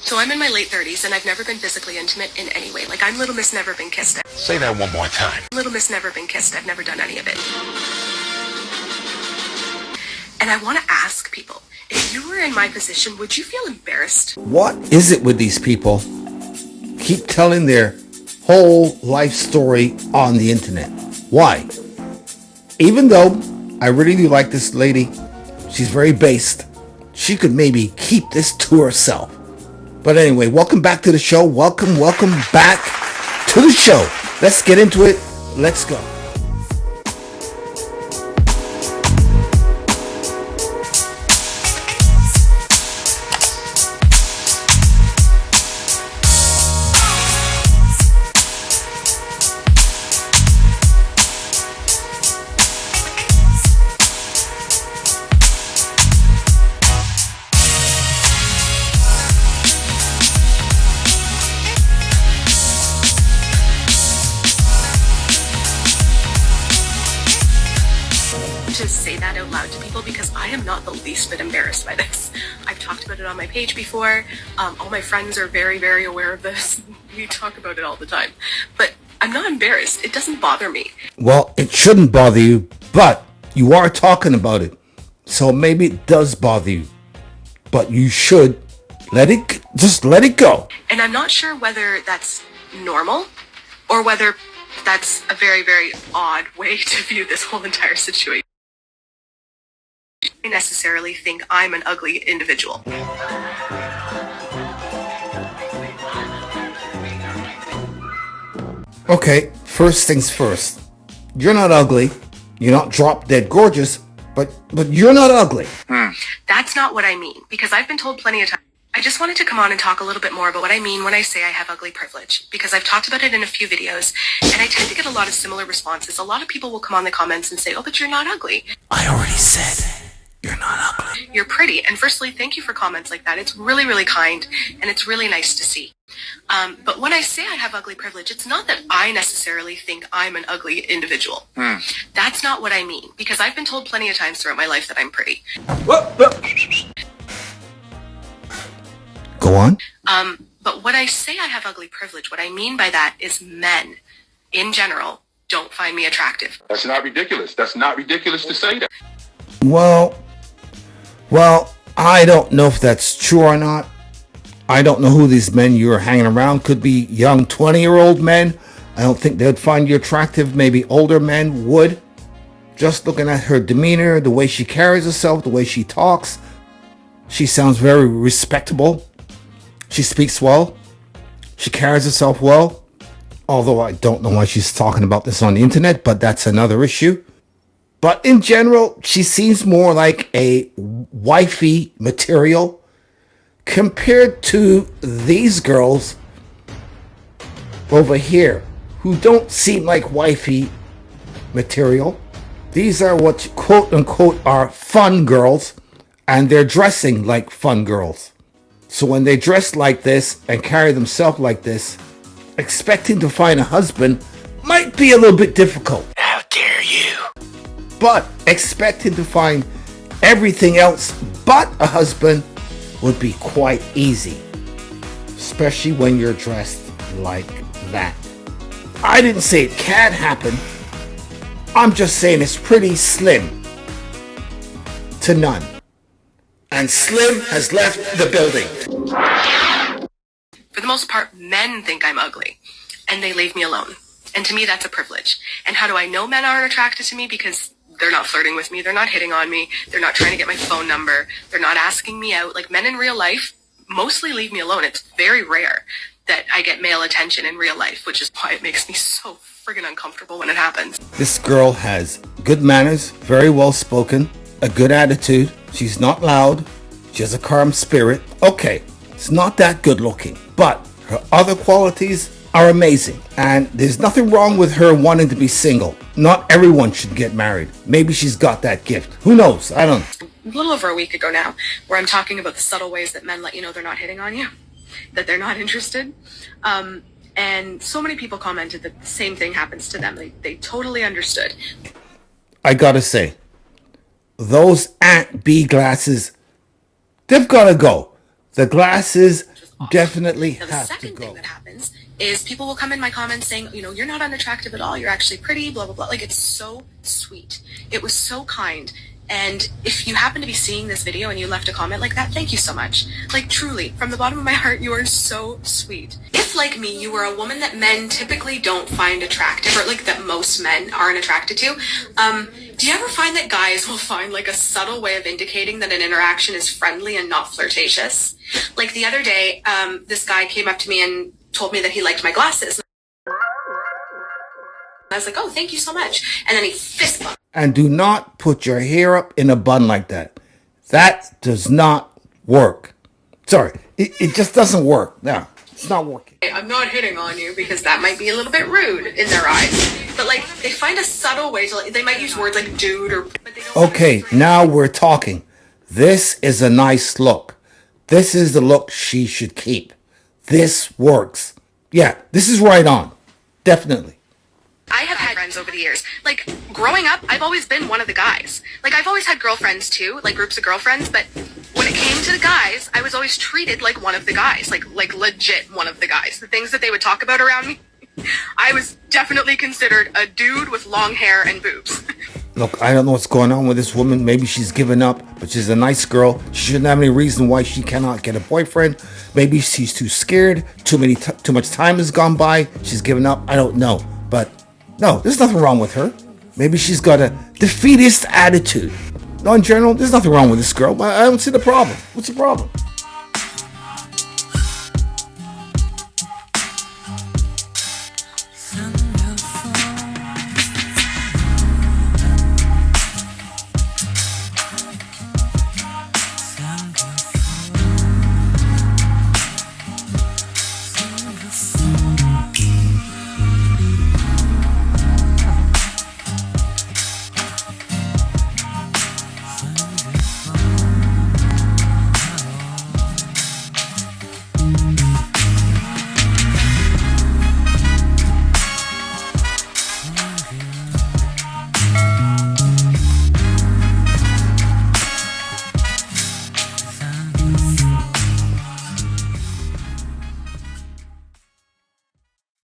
So I'm in my late 30s and I've never been physically intimate in any way. Like, I'm Little Miss Never Been Kissed. Say that one more time. Little Miss Never Been Kissed. I've never done any of it. And I want to ask people, if you were in my position, would you feel embarrassed? What is it with these people? Keep telling their whole life story on the internet. Why? Even though I really do like this lady, she's very based, she could maybe keep this to herself. But anyway, welcome back to the show. Welcome back to the show. Let's get into it. Let's go. To say that out loud to people, because I am not the least bit embarrassed by this. I've talked about it on my page before. All my friends are very, very aware of this. We talk about it all the time. But I'm not embarrassed. It doesn't bother me. Well, it shouldn't bother you, but you are talking about it. So maybe it does bother you. But you should just let it go. And I'm not sure whether that's normal or whether that's a very, very odd way to view this whole entire situation. I necessarily think I'm an ugly individual. Okay, first things first. You're not ugly. You're not drop dead gorgeous, but you're not ugly. That's not what I mean, because I've been told plenty of times. I just wanted to come on and talk a little bit more about what I mean when I say I have ugly privilege, because I've talked about it in a few videos, and I tend to get a lot of similar responses. A lot of people will come on the comments and say, oh, but you're not ugly. I already said you're not ugly. You're pretty. And firstly, thank you for comments like that. It's really, really kind, and it's really nice to see. But when I say I have ugly privilege, it's not that I necessarily think I'm an ugly individual. That's not what I mean, because I've been told plenty of times throughout my life that I'm pretty. Go on. But when I say I have ugly privilege, what I mean by that is men, in general, don't find me attractive. That's not ridiculous. That's not ridiculous to say that. Well, I don't know if that's true or not. I don't know who these men you're hanging around. Could be young 20-year-old men. I don't think they'd find you attractive. Maybe older men would. Just looking at her demeanor, the way she carries herself, the way she talks, she sounds very respectable. She speaks well. She carries herself well. Although I don't know why she's talking about this on the internet, but that's another issue. But in general, she seems more like a wifey material compared to these girls over here who don't seem like wifey material. These are what quote unquote are fun girls, and they're dressing like fun girls. So when they dress like this and carry themselves like this, expecting to find a husband might be a little bit difficult. How dare you? But expecting to find everything else but a husband would be quite easy, especially when you're dressed like that. I didn't say it can't happen. I'm just saying it's pretty slim to none. And Slim has left the building. For the most part, men think I'm ugly, and they leave me alone. And to me, that's a privilege. And how do I know men aren't attracted to me? Because they're not flirting with me, they're not hitting on me, they're not trying to get my phone number, they're not asking me out. Like, men in real life mostly leave me alone. It's very rare that I get male attention in real life, which is why it makes me so friggin' uncomfortable when it happens. This girl has good manners, very well spoken, a good attitude. She's not loud. She has a calm spirit. Okay, it's not that good looking, but her other qualities are amazing. And there's nothing wrong with her wanting to be single. Not everyone should get married. Maybe she's got that gift. Who knows? I don't know. A little over a week ago now, where I'm talking about the subtle ways that men let you know they're not hitting on you, that they're not interested. And so many people commented that the same thing happens to them. They totally understood. I gotta say, those Aunt B glasses, they've gotta go. The glasses definitely Now, the have to second thing go. that happens is people will come in my comments saying, you're not unattractive at all. You're actually pretty, blah, blah, blah. Like, it's so sweet. It was so kind. And if you happen to be seeing this video and you left a comment like that, thank you so much. Like, truly, from the bottom of my heart, you are so sweet. If, like me, you were a woman that men typically don't find attractive, or like that most men aren't attracted to, do you ever find that guys will find like a subtle way of indicating that an interaction is friendly and not flirtatious? Like the other day, this guy came up to me and told me that he liked my glasses. I was like, oh, thank you so much. And then he fist bumped. And do not put your hair up in a bun like that. That does not work. Sorry, it just doesn't work. No, it's not working. I'm not hitting on you because that might be a little bit rude in their eyes. But like, they find a subtle way to, like, they might use words like dude or, but they don't. Okay, now we're talking. This is a nice look. This is the look she should keep. This works. Yeah, this is right on. Definitely. I have had friends over the years. Like, growing up, I've always been one of the guys. Like, I've always had girlfriends too, like groups of girlfriends, but when it came to the guys, I was always treated like one of the guys, like legit one of the guys. The things that they would talk about around me, I was definitely considered a dude with long hair and boobs. Look, I don't know what's going on with this woman. Maybe she's given up, but she's a nice girl. She shouldn't have any reason why she cannot get a boyfriend. Maybe she's too scared. Too much time has gone by. She's given up. I don't know. But no, there's nothing wrong with her. Maybe she's got a defeatist attitude. No, in general, there's nothing wrong with this girl. I don't see the problem. What's the problem?